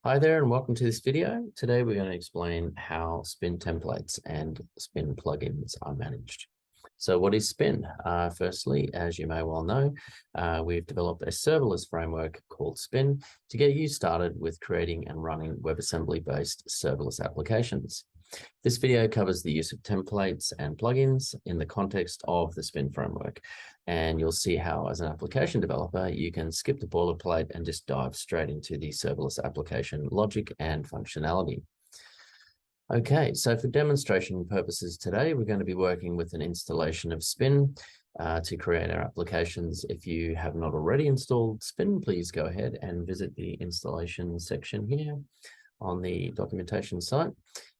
Hi there and welcome to this video. Today we're going to explain how Spin templates and Spin plugins are managed. So what is Spin? Firstly, as you may well know, we've developed a serverless framework called Spin to get you started with creating and running WebAssembly-based serverless applications. This video covers the use of templates and plugins in the context of the Spin framework. And you'll see how, as an application developer, you can skip the boilerplate and just dive straight into the serverless application logic and functionality. Okay, so for demonstration purposes today, we're going to be working with an installation of Spin to create our applications. If you have not already installed Spin, please go ahead and visit the installation section here on the documentation site.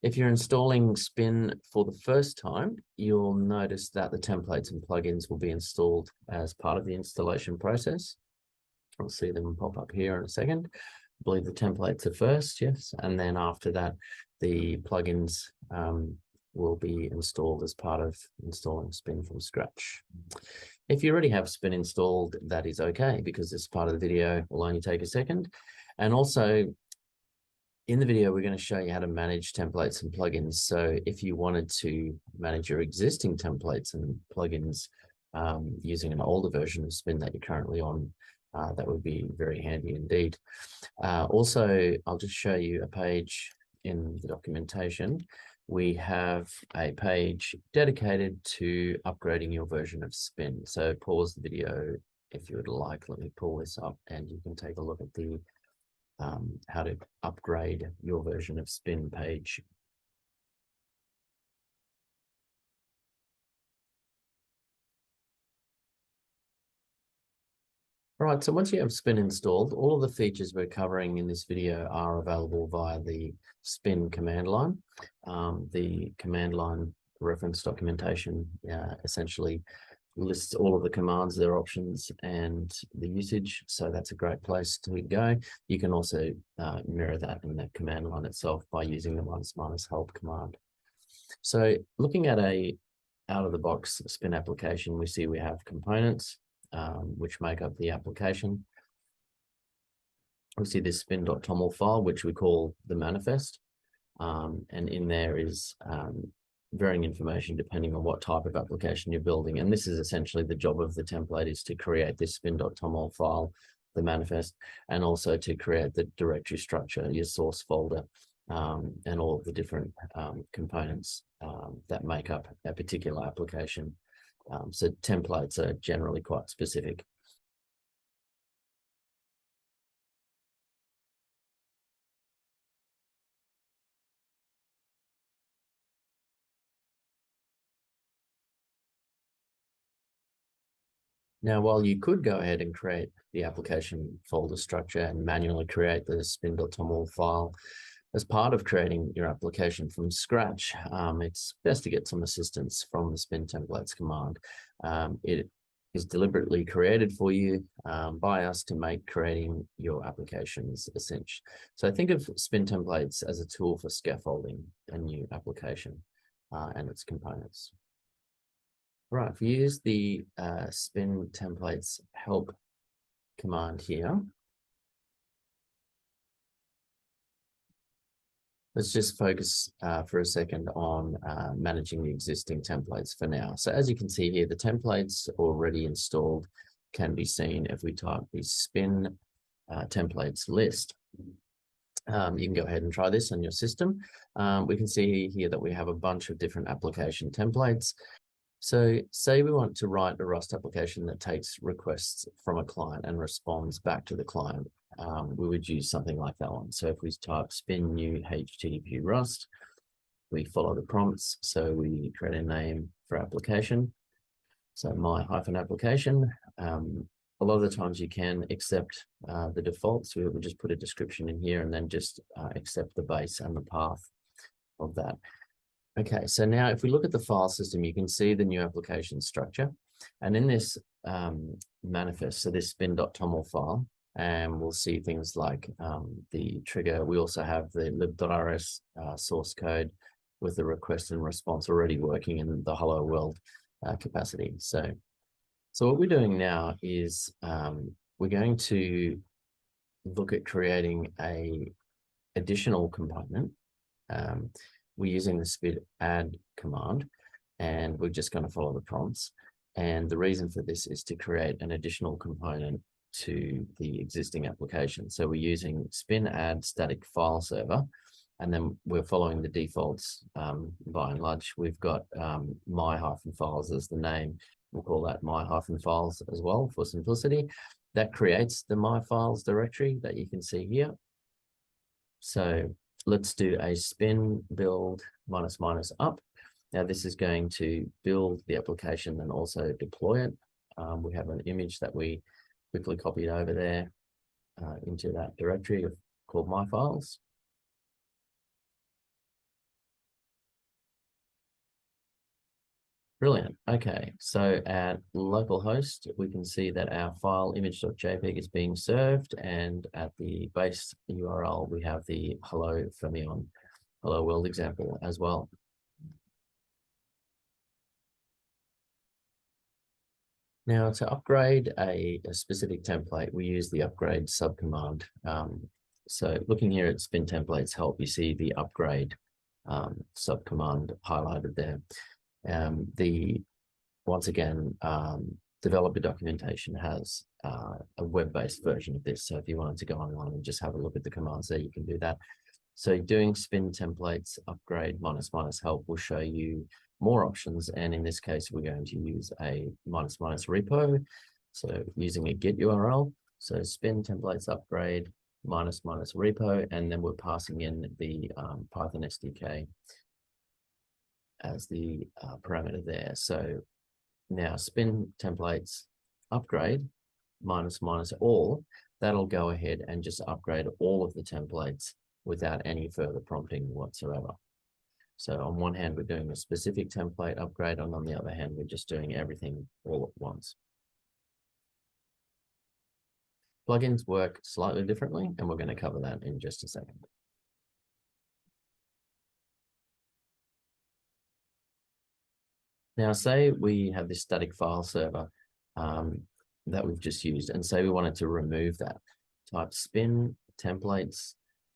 If you're installing Spin for the first time, you'll notice that the templates and plugins will be installed as part of the installation process. I'll see them pop up here in a second. I believe the templates are first, yes, and then after that, the plugins will be installed as part of installing Spin from scratch. If you already have Spin installed, that is okay, because this part of the video will only take a second. And also, in the video, we're going to show you how to manage templates and plugins. So if you wanted to manage your existing templates and plugins using an older version of Spin that you're currently on, that would be very handy indeed. Also, I'll just show you a page in the documentation. We have a page dedicated to upgrading your version of Spin. So pause the video if you would like. Let me pull this up and you can take a look at the how to upgrade your version of Spin page. All right, so once you have Spin installed, all of the features we're covering in this video are available via the Spin command line. The command line reference documentation essentially lists all of the commands, their options, and the usage. So that's a great place to go. You can also mirror that in the command line itself by using the --help command. So looking at a out-of-the-box Spin application, we see we have components, which make up the application. We see this spin.toml file, which we call the manifest. And in there is varying information depending on what type of application you're building. And this is essentially the job of the template, is to create this spin.toml file, the manifest, and also to create the directory structure, your source folder, and all of the different components that make up a particular application. So templates are generally quite specific. Now, while you could go ahead and create the application folder structure and manually create the spin.toml file as part of creating your application from scratch, it's best to get some assistance from the Spin templates command. It is deliberately created for you by us to make creating your applications essential. So think of Spin templates as a tool for scaffolding a new application and its components. Right, if you use the Spin templates help command here, let's just focus for a second on managing the existing templates for now. So as you can see here, the templates already installed can be seen if we type the Spin templates list. You can go ahead and try this on your system. We can see here that we have a bunch of different application templates. So say we want to write a Rust application that takes requests from a client and responds back to the client. We would use something like that one. So if we type spin new HTTP Rust, we follow the prompts. So we create a name for application. So my-application. A lot of the times you can accept the defaults. We would just put a description in here and then just accept the base and the path of that. Okay, so now if we look at the file system, you can see the new application structure. And in this manifest, so this spin.toml file, and we'll see things like the trigger. We also have the lib.rs source code with the request and response already working in the hello world capacity. So what we're doing now is we're going to look at creating a additional component, we're using the spin add command, and we're just going to follow the prompts. And the reason for this is to create an additional component to the existing application. So we're using spin add static file server, and then we're following the defaults by and large. We've got my-files as the name. We'll call that my-files as well for simplicity. That creates the my-files directory that you can see here. So let's do a spin build --up. Now this is going to build the application and also deploy it. We have an image that we quickly copied over there into that directory called my-files. Brilliant. Okay, so at localhost, we can see that our file image.jpg is being served, and at the base URL, we have the hello Fermyon, hello world example as well. Now, to upgrade a specific template, we use the upgrade subcommand. So looking here at spin templates help, you see the upgrade subcommand highlighted there. Once again, developer documentation has a web-based version of this. So if you wanted to go online and just have a look at the commands there, you can do that. So doing spin templates upgrade --help will show you more options. And in this case, we're going to use a --repo. So using a git URL. So spin templates upgrade --repo, and then we're passing in the Python SDK as the parameter there. So now spin templates upgrade --all, that'll go ahead and just upgrade all of the templates without any further prompting whatsoever. So on one hand, we're doing a specific template upgrade, and on the other hand, we're just doing everything all at once. Plugins work slightly differently, and we're going to cover that in just a second. Now, say we have this static file server that we've just used, and say we wanted to remove that. Type spin templates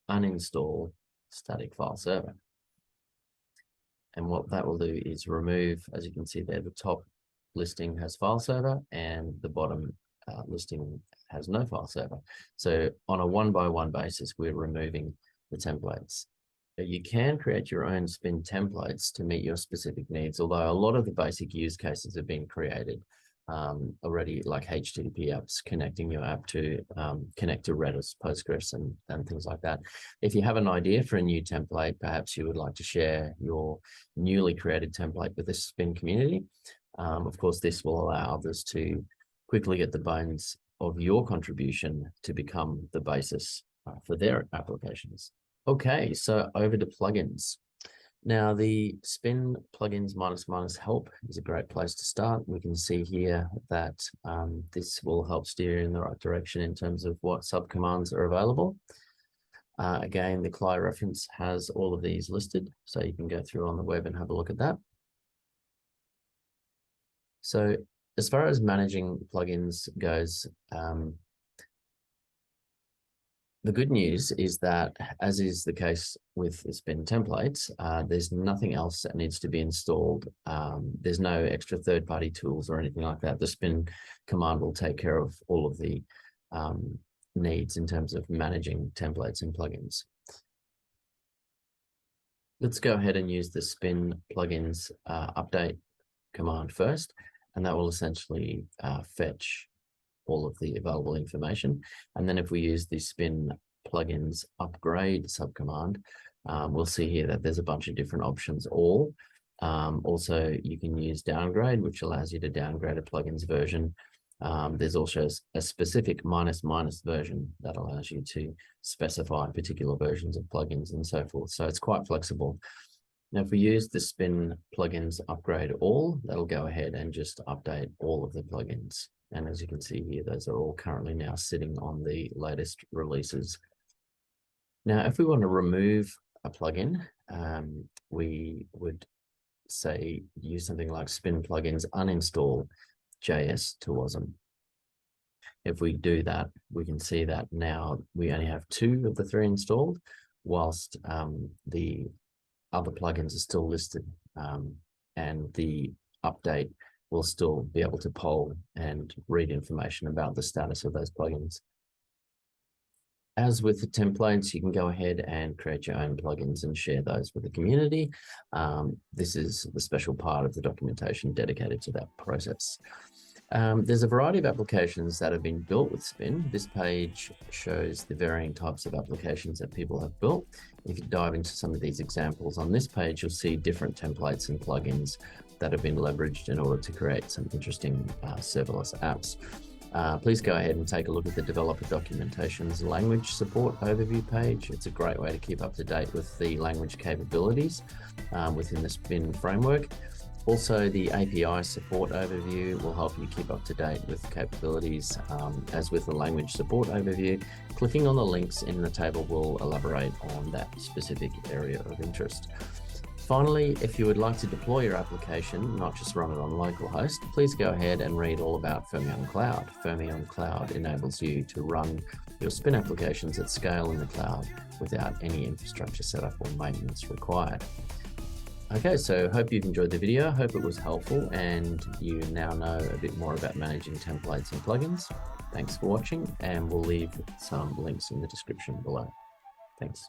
uninstall static file server. And what that will do is remove, as you can see there, the top listing has file server and the bottom listing has no file server. So on a one-by-one basis, we're removing the templates. You can create your own spin templates to meet your specific needs, although a lot of the basic use cases have been created already, like HTTP apps, connecting your app to connect to Redis, Postgres, and things like that. If you have an idea for a new template, perhaps you would like to share your newly created template with the spin community. Of course, this will allow others to quickly get the bones of your contribution to become the basis for their applications. Okay, so over to plugins. Now, the spin plugins --help is a great place to start. We can see here that this will help steer in the right direction in terms of what subcommands are available. Again, the CLI reference has all of these listed, so you can go through on the web and have a look at that. So as far as managing plugins goes, the good news is that, as is the case with the spin templates, there's nothing else that needs to be installed. There's no extra third-party tools or anything like that. The spin command will take care of all of the needs in terms of managing templates and plugins. Let's go ahead and use the spin plugins update command first, and that will essentially fetch all of the available information. And then if we use the spin plugins upgrade subcommand, we'll see here that there's a bunch of different options all. Also, you can use downgrade, which allows you to downgrade a plugins version. There's also a specific ---- version that allows you to specify particular versions of plugins and so forth. So it's quite flexible. Now, if we use the spin plugins upgrade all, that'll go ahead and just update all of the plugins. And as you can see here, those are all currently now sitting on the latest releases. Now, if we want to remove a plugin, we would say use something like spin plugins uninstall JS to WASM. If we do that, we can see that now we only have 2 of the 3 installed. whilst the other plugins are still listed, and the update will still be able to poll and read information about the status of those plugins. As with the templates, you can go ahead and create your own plugins and share those with the community. This is the special part of the documentation dedicated to that process. There's a variety of applications that have been built with Spin. This page shows the varying types of applications that people have built. If you dive into some of these examples on this page, you'll see different templates and plugins that have been leveraged in order to create some interesting serverless apps. Please go ahead and take a look at the developer documentation's language support overview page. It's a great way to keep up to date with the language capabilities within the Spin framework. Also, the API support overview will help you keep up to date with capabilities. As with the language support overview, clicking on the links in the table will elaborate on that specific area of interest. Finally, if you would like to deploy your application, not just run it on localhost, please go ahead and read all about Fermyon Cloud. Fermyon Cloud enables you to run your Spin applications at scale in the cloud without any infrastructure setup or maintenance required. Okay, so hope you've enjoyed the video. Hope it was helpful and you now know a bit more about managing templates and plugins. Thanks for watching, and we'll leave some links in the description below. Thanks.